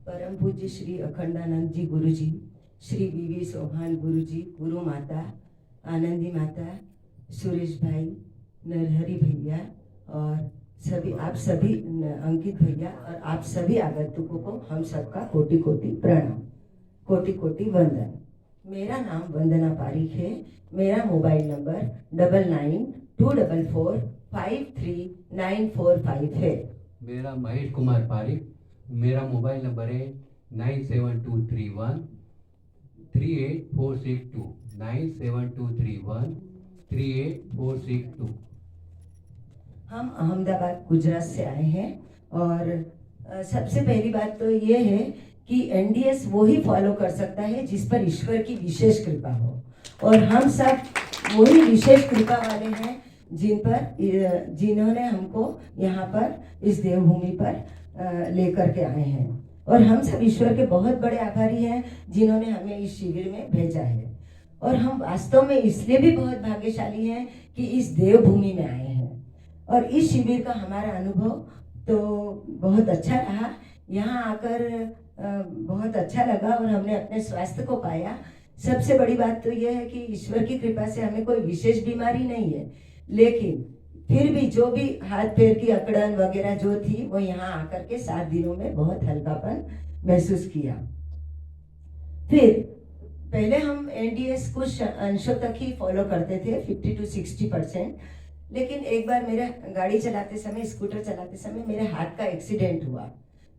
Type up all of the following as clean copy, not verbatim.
परम पूज्य श्री अखंडानंद जी गुरु जी, श्री वीवी सोहान गुरु जी, गुरु माता, आनंदी माता, सुरेश भाई, नरहरि भैया और सभी आप सभी अंकित भैया और आप सभी आगंतुकों को हम सबका कोटि कोटि प्रणाम, कोटि कोटि वंदन। मेरा नाम वंदना पारिक है। मेरा मोबाइल नंबर 9924545945 है। मेरा महेश कुमार पारिक। मेरा मोबाइल नंबर है 9723138462 9723138462। हम अहमदाबाद गुजरात से आए हैं और सबसे पहली बात तो ये है कि एनडीएस वो ही फॉलो कर सकता है जिस पर ईश्वर की विशेष कृपा हो, और हम सब वही विशेष कृपा वाले हैं जिन्होंने हमको यहाँ पर इस देवभूमि पर लेकर के आए हैं, और हम सब ईश्वर के बहुत बड़े आभारी हैं जिन्होंने हमें इस शिविर में भेजा है। और हम वास्तव में इसलिए भी बहुत भाग्यशाली हैं कि इस देवभूमि में आए हैं, और इस शिविर का हमारा अनुभव तो बहुत अच्छा रहा। यहाँ आकर बहुत अच्छा लगा और हमने अपने स्वास्थ्य को पाया। सबसे बड़ी बात तो यह है कि ईश्वर की कृपा से हमें कोई विशेष बीमारी नहीं है, लेकिन फिर भी जो भी हाथ पैर की अकड़न वगैरह जो थी वो यहाँ आकर के 7 दिनों में बहुत हल्कापन महसूस किया। फिर पहले हम एनडीएस कुछ अंशों तक ही फॉलो करते थे, 50 to 60%, लेकिन एक बार मेरे गाड़ी चलाते समय, स्कूटर चलाते समय मेरे हाथ का एक्सीडेंट हुआ।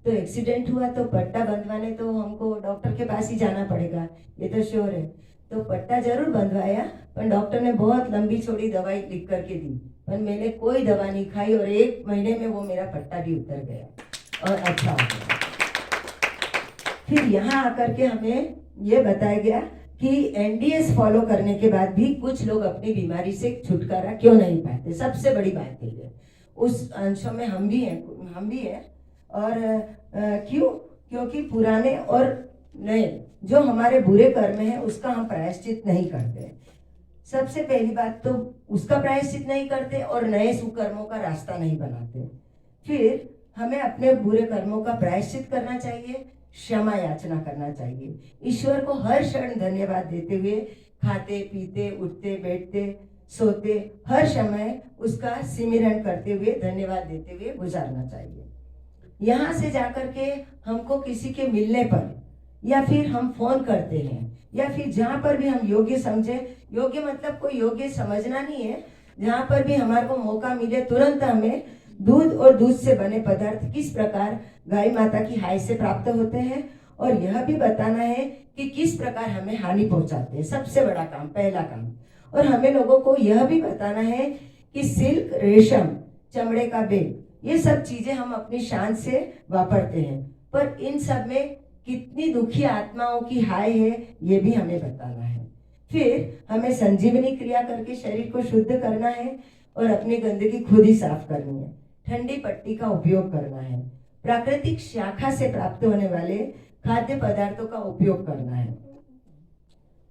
तो एक्सीडेंट हुआ तो पट्टा बंधवाने तो हमको डॉक्टर के पास ही जाना पड़ेगा, ये तो श्योर है। तो पट्टा जरूर बंधवाया, पर डॉक्टर ने बहुत लंबी चौड़ी दवाई लिख करके दी, पर मैंने कोई दवा नहीं खाई और 1 महीने में वो मेरा पट्टा भी उतर गया और अच्छा हो गया। फिर यहाँ आकर के हमें ये बताया गया कि एनडीएस फॉलो करने के बाद भी कुछ लोग अपनी बीमारी से छुटकारा क्यों नहीं पाते। सबसे बड़ी बात है उस अंशों में हम भी हैं। और क्यों? क्योंकि पुराने और नए जो हमारे बुरे कर्म हैं उसका हम प्रायश्चित नहीं करते। सबसे पहली बात तो उसका प्रायश्चित नहीं करते और नए सुकर्मों का रास्ता नहीं बनाते। फिर हमें अपने बुरे कर्मों का प्रायश्चित करना चाहिए, क्षमा याचना करना चाहिए, ईश्वर को हर क्षण धन्यवाद देते हुए खाते पीते उठते बैठते सोते हर समय उसका सिमरन करते हुए धन्यवाद देते हुए गुजारना चाहिए। यहाँ से जाकर के हमको किसी के मिलने पर या फिर हम फोन करते हैं या फिर जहाँ पर भी हम योग्य समझे, योग्य मतलब कोई योग्य समझना नहीं है, जहाँ पर भी हमारे को मौका मिले तुरंत हमें दूध और दूध से बने पदार्थ किस प्रकार गाय माता की हाय से प्राप्त होते हैं और यह भी बताना है कि किस प्रकार हमें हानि पहुंचाते हैं। सबसे बड़ा काम, पहला काम। और हमें लोगों को यह भी बताना है कि सिल्क, रेशम, चमड़े का बेग, ये सब चीजें हम अपनी शान से वापरते हैं, पर इन सब में कितनी दुखी आत्माओं की हाय है ये भी हमें बताना है। फिर हमें संजीवनी क्रिया करके शरीर को शुद्ध करना है और अपनी गंदगी खुद ही साफ करनी है। ठंडी पट्टी का उपयोग करना है। प्राकृतिक शाखा से प्राप्त होने वाले खाद्य पदार्थों का उपयोग करना है।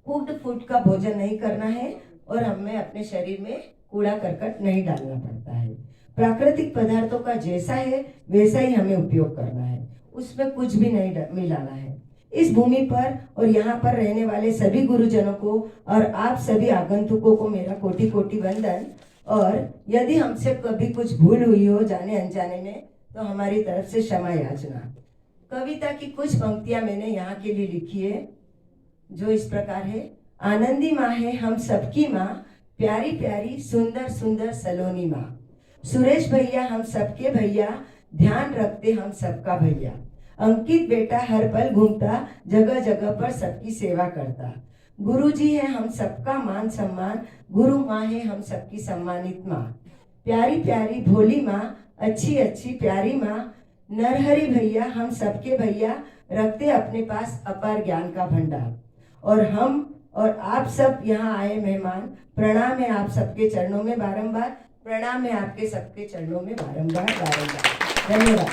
कुक्ड फूड का भोजन नहीं करना है और हमें अपने शरीर में कूड़ा करकट नहीं डालना पड़ता है। प्राकृतिक पदार्थों का जैसा है वैसा ही हमें उपयोग करना है, उसमें कुछ भी नहीं मिलाना है। इस भूमि पर और यहाँ पर रहने वाले सभी गुरुजनों को और आप सभी आगंतुकों को मेरा कोटि कोटि वंदन। और यदि हमसे कभी कुछ भूल हुई हो जाने अनजाने में तो हमारी तरफ से क्षमा याचना। कविता की कुछ पंक्तियां मैंने यहाँ के लिए लिखी है जो इस प्रकार है। आनंदी माँ है हम सबकी माँ, प्यारी प्यारी सुंदर सुंदर सलोनी माँ। सुरेश भैया हम सबके भैया, ध्यान रखते हम सबका भैया। अंकित बेटा हर पल घूमता, जगह जगह पर सबकी सेवा करता। गुरु जी है हम सबका मान सम्मान, गुरु माँ है हम सबकी सम्मानित माँ। प्यारी प्यारी भोली माँ, अच्छी अच्छी प्यारी माँ। नरहरि भैया हम सबके भैया, रखते अपने पास अपार ज्ञान का भंडार। और हम और आप सब यहाँ आए मेहमान, प्रणाम है आप सबके चरणों में बारंबार, प्रणाम है आपके सबके चरणों में बारंबार। धन्यवाद।